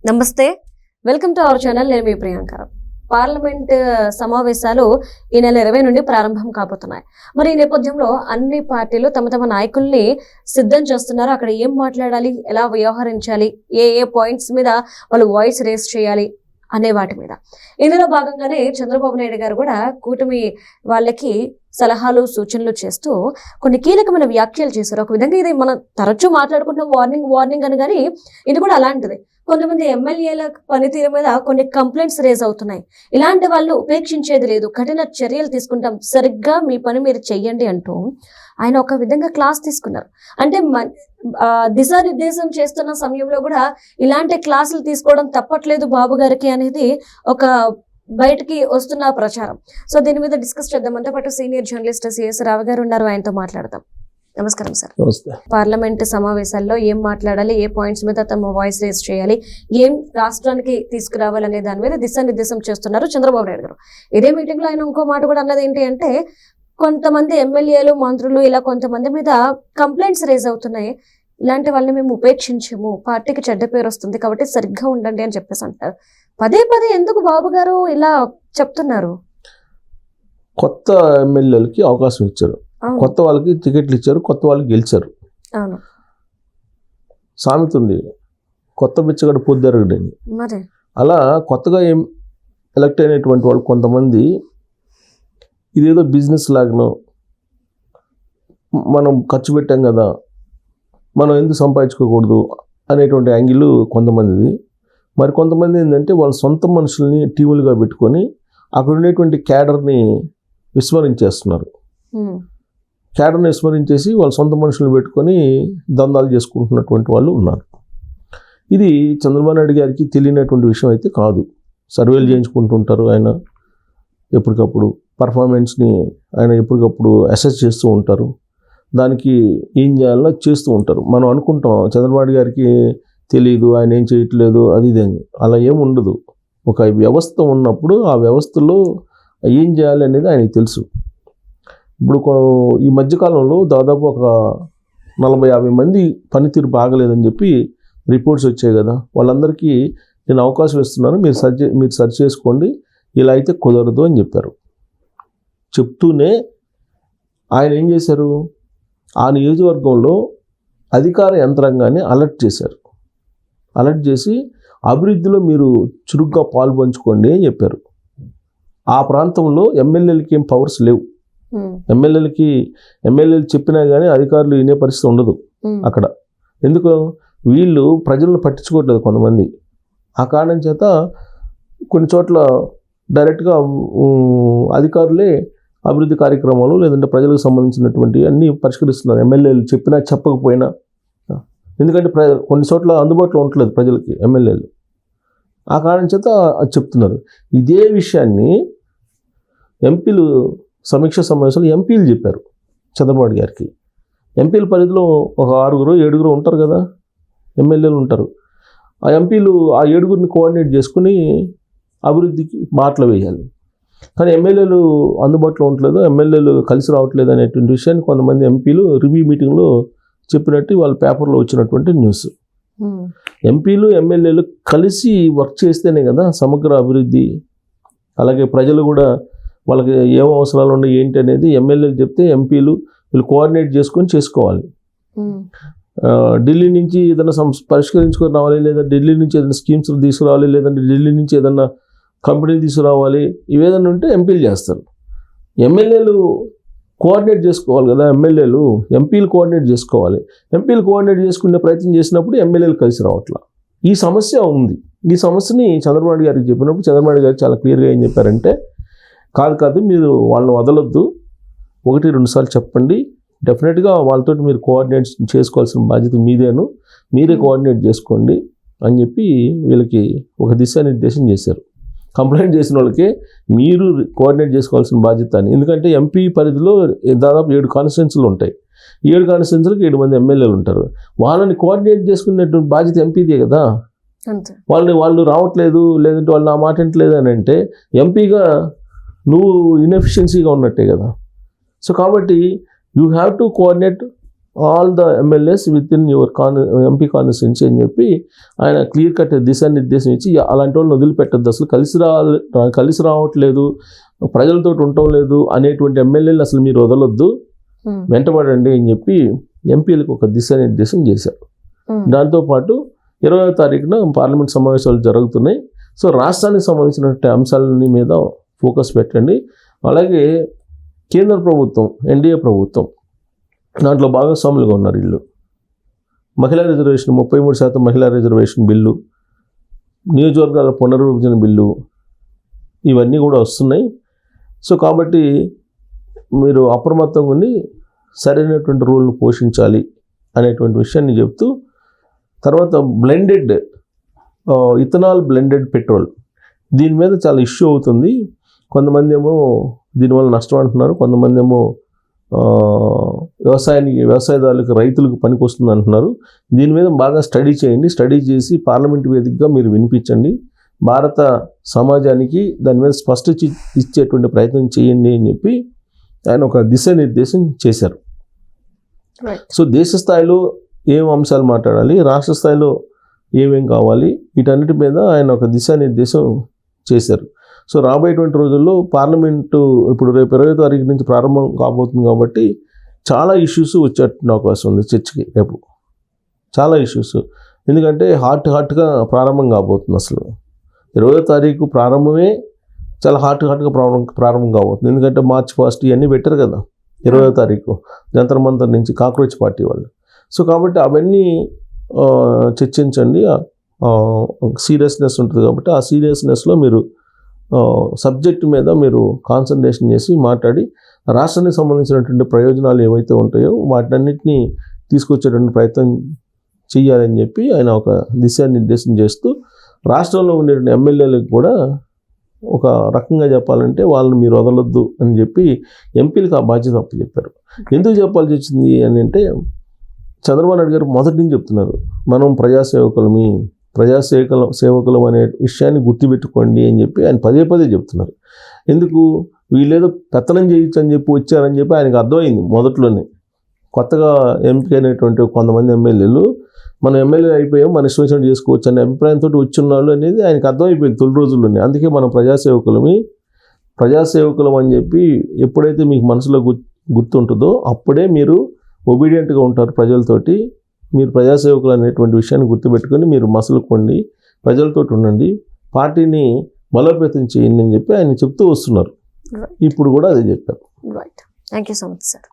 నమస్తే, welcome to our channel. నేను మీ Priyanka. Parliament సమావేశాలు ఈ నెల 20 నుండి ప్రారంభం కాబోతున్నాయి. మరి ఈ నేపథ్యంలో అన్ని పార్టీలు తమ తమ నాయకుల్ని సిద్ధం చేస్తున్నారు. అక్కడ ఏం మాట్లాడాలి, ఎలా వ్యవహరించాలి, ఏ ఏ పాయింట్స్ మీద వాళ్ళు వాయిస్ రేస్ చేయాలి అనే వాటి మీద. ఇందులో భాగంగానే చంద్రబాబు నాయుడు గారు కూడా కూటమి వాళ్ళకి సలహాలు సూచనలు చేస్తూ కొన్ని కీలకమైన వ్యాఖ్యలు చేశారు. ఒక విధంగా ఇది మనం తరచూ మాట్లాడుకుంటున్న వార్నింగ్ అని, కానీ ఇది కూడా అలాంటిది. కొంతమంది ఎమ్మెల్యేల పనితీరు మీద కొన్ని కంప్లైంట్స్ రేజ్ అవుతున్నాయి. ఇలాంటి వాళ్ళు ఉపేక్షించేది లేదు, కఠిన చర్యలు తీసుకుంటాం, సరిగ్గా మీ పని మీరు చెయ్యండి అంటూ ఆయన ఒక విధంగా క్లాస్ తీసుకున్నారు. అంటే దిశానిర్దేశం చేస్తున్న సమయంలో కూడా ఇలాంటి క్లాసులు తీసుకోవడం తప్పట్లేదు బాబు గారికి అనేది ఒక బయటికి వస్తున్న ప్రచారం. సో దీని మీద డిస్కస్ చేద్దాం. మనతో పాటు సీనియర్ జర్నలిస్ట్ సిఎస్ రావు గారు ఉన్నారు, ఆయనతో మాట్లాడదాం. నమస్కారం సార్. పార్లమెంట్ సమావేశాల్లో ఏం మాట్లాడాలి, ఏ పాయింట్స్ మీద తమ వాయిస్ రేస్ చేయాలి, ఏం రాష్ట్రానికి తీసుకురావాలనే దాని మీద దిశానిర్దేశం చేస్తున్నారు చంద్రబాబు నాయుడు గారు. ఇదే మీటింగ్ లో ఆయన ఇంకో మాట కూడా అన్నది ఏంటి అంటే, కొంతమంది ఎమ్మెల్యేలు మంత్రులు ఇలా కొంతమంది మీద కంప్లైంట్స్ రేజ్ అవుతున్నాయి, ఇలాంటి వాళ్ళని మేము ఉపేక్షించము, పార్టీకి చెడ్డ పేరు వస్తుంది కాబట్టి సరిగ్గా ఉండండి అని చెప్పేసి అంటారు. పదే పదే ఎందుకు బాబు గారు ఇలా చెప్తున్నారు? కొత్త ఎమ్మెల్యేలకి అవకాశం ఇచ్చారు, కొత్త వాళ్ళకి టికెట్లు ఇచ్చారు, కొత్త వాళ్ళకి గెలిచారు. సామెత ఉంది, కొత్త బిచ్చగడ పొద్దురగడని. అలా కొత్తగా ఎలక్ట్ అయినటువంటి వాళ్ళు కొంతమంది ఇదేదో బిజినెస్ లాగానో, మనం ఖర్చు పెట్టాం కదా, మనం ఎందుకు సంపాదించుకోకూడదు అనేటువంటి యాంగిల్ కొంతమందిది. మరి కొంతమంది ఏంటంటే వాళ్ళ సొంత మనుషుల్ని టీములుగా పెట్టుకొని అక్కడ ఉండేటువంటి క్యాడర్ని విస్మరించేస్తున్నారు. క్యాడర్ని విస్మరించేసి వాళ్ళ సొంత మనుషులను పెట్టుకొని దందాలు చేసుకుంటున్నటువంటి వాళ్ళు ఉన్నారు. ఇది చంద్రబాబు నాయుడు గారికి తెలియనటువంటి విషయం అయితే కాదు. సర్వేలు చేయించుకుంటుంటారు ఆయన, ఎప్పటికప్పుడు పర్ఫార్మెన్స్ని ఆయన ఎప్పటికప్పుడు అసెస్ చేస్తూ ఉంటారు, దానికి ఏం చేయాలో చేస్తూ ఉంటారు. మనం అనుకుంటాం చంద్రబాబు గారికి తెలియదు, ఆయన ఏం చేయట్లేదు, అది ఇది అని. అలా ఏం ఉండదు. ఒక వ్యవస్థ ఉన్నప్పుడు ఆ వ్యవస్థలో ఏం చేయాలి అనేది ఆయనకి తెలుసు. ఇప్పుడు ఈ మధ్యకాలంలో దాదాపు ఒక 40-50 మంది పనితీరు బాగలేదని చెప్పి రిపోర్ట్స్ వచ్చాయి కదా. వాళ్ళందరికీ నేను అవకాశం ఇస్తున్నాను, మీరు సర్చ్ చేసుకోండి, ఇలా అయితే కుదరదు అని చెప్పారు. చెప్తూనే ఆయన ఏం చేశారు, ఆ నియోజకవర్గంలో అధికార యంత్రాంగాన్ని అలర్ట్ చేశారు. అలర్ట్ చేసి అభివృద్ధిలో మీరు చురుగ్గా పాల్పంచుకోండి అని చెప్పారు. ఆ ప్రాంతంలో ఎమ్మెల్యేలకి ఏం పవర్స్ లేవు. ఎమ్మెల్యేలు చెప్పినా కానీ అధికారులు వినే పరిస్థితి ఉండదు అక్కడ. ఎందుకు, వీళ్ళు ప్రజలను పట్టించుకోవట్లేదు కొంతమంది. ఆ కారణం చేత కొన్ని చోట్ల డైరెక్ట్గా అధికారులే అభివృద్ధి కార్యక్రమాలు లేదంటే ప్రజలకు సంబంధించినటువంటి అన్నీ పరిష్కరిస్తున్నారు, ఎమ్మెల్యేలు చెప్పినా చెప్పకపోయినా. ఎందుకంటే కొన్ని చోట్ల అందుబాటులో ఉండట్లేదు ప్రజలకి ఎమ్మెల్యేలు. ఆ కారణం చేత అది చెప్తున్నారు. ఇదే విషయాన్ని ఎంపీలు సమీక్ష సమావేశంలో ఎంపీలు చెప్పారు చంద్రబాబు గారికి. ఎంపీల పరిధిలో ఒక 6-7 ఉంటారు కదా, ఎమ్మెల్యేలు ఉంటారు. ఆ ఎంపీలు ఆ 7 కోఆర్డినేట్ చేసుకుని అభివృద్ధికి బాటలు వేయాలి. కానీ ఎమ్మెల్యేలు అందుబాటులో ఉండట్లేదు, ఎమ్మెల్యేలు కలిసి రావట్లేదు అనేటువంటి విషయాన్ని కొంతమంది ఎంపీలు రివ్యూ మీటింగ్లో చెప్పినట్టు వాళ్ళ పేపర్లో వచ్చినటువంటి న్యూస్. ఎంపీలు ఎమ్మెల్యేలు కలిసి వర్క్ చేస్తేనే కదా సమగ్ర అభివృద్ధి. అలాగే ప్రజలు కూడా వాళ్ళకి ఏం అవసరాలు ఉన్నాయి ఏంటి అనేది ఎమ్మెల్యేలు చెప్తే ఎంపీలు వీళ్ళు కోఆర్డినేట్ చేసుకొని చేసుకోవాలి. ఢిల్లీ నుంచి ఏదైనా పరిష్కరించుకొని రావాలి, లేదా ఢిల్లీ నుంచి ఏదైనా స్కీమ్స్ తీసుకురావాలి, లేదంటే ఢిల్లీ నుంచి ఏదైనా కంపెనీ తీసుకురావాలి, ఇవేదన్నా ఉంటే ఎంపీలు చేస్తారు. ఎమ్మెల్యేలు కోఆర్డినేట్ చేసుకోవాలి కదా, ఎంపీలు కోఆర్డినేట్ చేసుకోవాలి. ఎంపీలు కోఆర్డినేట్ చేసుకునే ప్రయత్నం చేసినప్పుడు ఎమ్మెల్యేలు కలిసి రావట్లా. ఈ సమస్య ఉంది. ఈ సమస్యని చంద్రబాబు గారికి చెప్పినప్పుడు చంద్రబాబు గారు చాలా క్లియర్గా ఏం చెప్పారంటే, కాదు మీరు వాళ్ళని వదలొద్దు, 1-2 సార్లు చెప్పండి, డెఫినెట్గా వాళ్ళతో మీరు కోఆర్డినేట్ చేసుకోవాల్సిన బాధ్యత మీరే కోఆర్డినేట్ చేసుకోండి అని చెప్పి వీళ్ళకి ఒక దిశానిర్దేశం చేశారు. కంప్లైంట్ చేసిన వాళ్ళకి మీరు కోఆర్డినేట్ చేసుకోవాల్సిన బాధ్యత అని. ఎందుకంటే ఎంపీ పరిధిలో దాదాపు 7 కాన్స్టిట్యున్సీలు ఉంటాయి. 7 కాన్స్టిట్యున్సీలకు 7 మంది ఎమ్మెల్యేలు ఉంటారు. వాళ్ళని కోఆర్డినేట్ చేసుకునేటువంటి బాధ్యత ఎంపీదే కదా. వాళ్ళు రావట్లేదు, లేదంటే వాళ్ళు నా మాట వింటలేదు అని అంటే ఎంపీగా నువ్వు ఇన్ఎఫిషియన్సీగా ఉన్నట్టే కదా. సో కాబట్టి you have to coordinate all the MLAs with in your MP constituency అని చెప్పి ఆయన క్లియర్ కట్ దిశానిర్దేశం ఇచ్చి అలాంటి వాళ్ళని వదిలిపెట్టద్దు, అసలు కలిసి రావట్లేదు, ప్రజలతో ఉండటం లేదు అనేటువంటి ఎమ్మెల్యేలు అసలు మీరు వదలొద్దు, వెంటబడండి అని చెప్పి ఎంపీలకు ఒక దిశానిర్దేశం చేశారు. దాంతోపాటు 20వ తారీఖున పార్లమెంట్ సమావేశాలు జరుగుతున్నాయి. సో రాష్ట్రానికి సంబంధించినటువంటి అంశాలని మీద ఫోకస్ పెట్టండి. అలాగే కేంద్ర ప్రభుత్వం, ఎన్డీఏ ప్రభుత్వం దాంట్లో భాగస్వాములుగా ఉన్నారు వీళ్ళు. మహిళా రిజర్వేషన్ 33% మహిళా రిజర్వేషన్ బిల్లు, నియోజకవర్గాల పునర్విభజన బిల్లు, ఇవన్నీ కూడా వస్తున్నాయి. సో కాబట్టి మీరు అప్రమత్తంగా ఉండి సరైనటువంటి రోల్ను పోషించాలి అనేటువంటి విషయాన్ని చెప్తూ, తర్వాత బ్లెండెడ్ ఇథనాల్ బ్లెండెడ్ పెట్రోల్, దీని మీద చాలా ఇష్యూ అవుతుంది. కొంతమంది ఏమో దీనివల్ల నష్టం అంటున్నారు, కొంతమంది ఏమో వ్యవసాయదారులకు రైతులకు పనికి వస్తుంది అంటున్నారు. దీని మీద బాగా స్టడీ చేయండి, స్టడీ చేసి పార్లమెంట్ వేదికగా మీరు వినిపించండి, భారత సమాజానికి దాని మీద స్పష్టత ఇచ్చేటువంటి ప్రయత్నం చేయండి అని చెప్పి ఆయన ఒక దిశానిర్దేశం చేశారు. సో దేశ స్థాయిలో ఏం అంశాలు మాట్లాడాలి, రాష్ట్ర స్థాయిలో ఏమేం కావాలి, వీటన్నిటి మీద ఆయన ఒక దిశానిర్దేశం చేశారు. సో రాబోయేటువంటి రోజుల్లో పార్లమెంటు ఇప్పుడు రేపు 20వ తారీఖు నుంచి ప్రారంభం కాబోతుంది కాబట్టి చాలా ఇష్యూస్ వచ్చేటువంటి అవకాశం ఉంది చర్చకి రేపు, చాలా ఇష్యూస్. ఎందుకంటే హాట్గా ప్రారంభం కాబోతుంది. అసలు 20వ తారీఖు ప్రారంభమే చాలా హాట్గా ప్రారంభం కాబోతుంది. ఎందుకంటే మార్చ్ 1 ఇవన్నీ పెట్టారు కదా 20వ తారీఖు జంతర్ మంతర్ నుంచి కాక్రోచ్ పార్టీ వాళ్ళు. సో కాబట్టి అవన్నీ చర్చించండి. సీరియస్నెస్ ఉంటుంది కాబట్టి ఆ సీరియస్నెస్లో మీరు సబ్జెక్ట్ మీద మీరు కాన్సన్ట్రేషన్ చేసి మాట్లాడి రాష్ట్రానికి సంబంధించినటువంటి ప్రయోజనాలు ఏవైతే ఉంటాయో వాటన్నిటిని తీసుకొచ్చేటువంటి ప్రయత్నం చేయాలని చెప్పి ఆయన ఒక దిశానిర్దేశం చేస్తూ, రాష్ట్రంలో ఉండే ఎమ్మెల్యేలకు కూడా ఒక రకంగా చెప్పాలంటే వాళ్ళని మీరు వదలొద్దు అని చెప్పి ఎంపీలకు ఆ బాధ్యత అప్పచెప్పారు. ఎందుకు చెప్పాల్సి వచ్చింది అని అంటే, చంద్రబాబు నాయుడు గారు మొదటి నుంచి చెప్తున్నారు, మనం ప్రజాసేవకులం అనే విషయాన్ని గుర్తుపెట్టుకోండి అని చెప్పి ఆయన పదే చెప్తున్నారు. ఎందుకు వీళ్ళేదో పెత్తనం చేయొచ్చు అని చెప్పి వచ్చారని చెప్పి ఆయనకు అర్థమైంది మొదట్లోనే. కొత్తగా ఎంపీ అయినటువంటి కొంతమంది ఎమ్మెల్యేలు మనం ఎమ్మెల్యే అయిపోయాం, మన ఇష్టం చేసుకోవచ్చు అనే అభిప్రాయంతో వచ్చిన్నారు అనేది ఆయనకు అర్థమైపోయింది తొలి రోజుల్లోనే. అందుకే మనం ప్రజాసేవకులం అని చెప్పి ఎప్పుడైతే మీకు మనసులో గుర్తుంటుందో అప్పుడే మీరు ఒబీడియంట్గా ఉంటారు ప్రజలతోటి. మీరు ప్రజాసేవకులు అనేటువంటి విషయాన్ని గుర్తుపెట్టుకొని మీరు మసలుకోండి, ప్రజలతో ఉండండి, పార్టీని బలోపేతం చేయండి అని చెప్పి ఆయన చెప్తూ వస్తున్నారు. ఇప్పుడు కూడా అదే చెప్పారు. Right, thank you so much sir.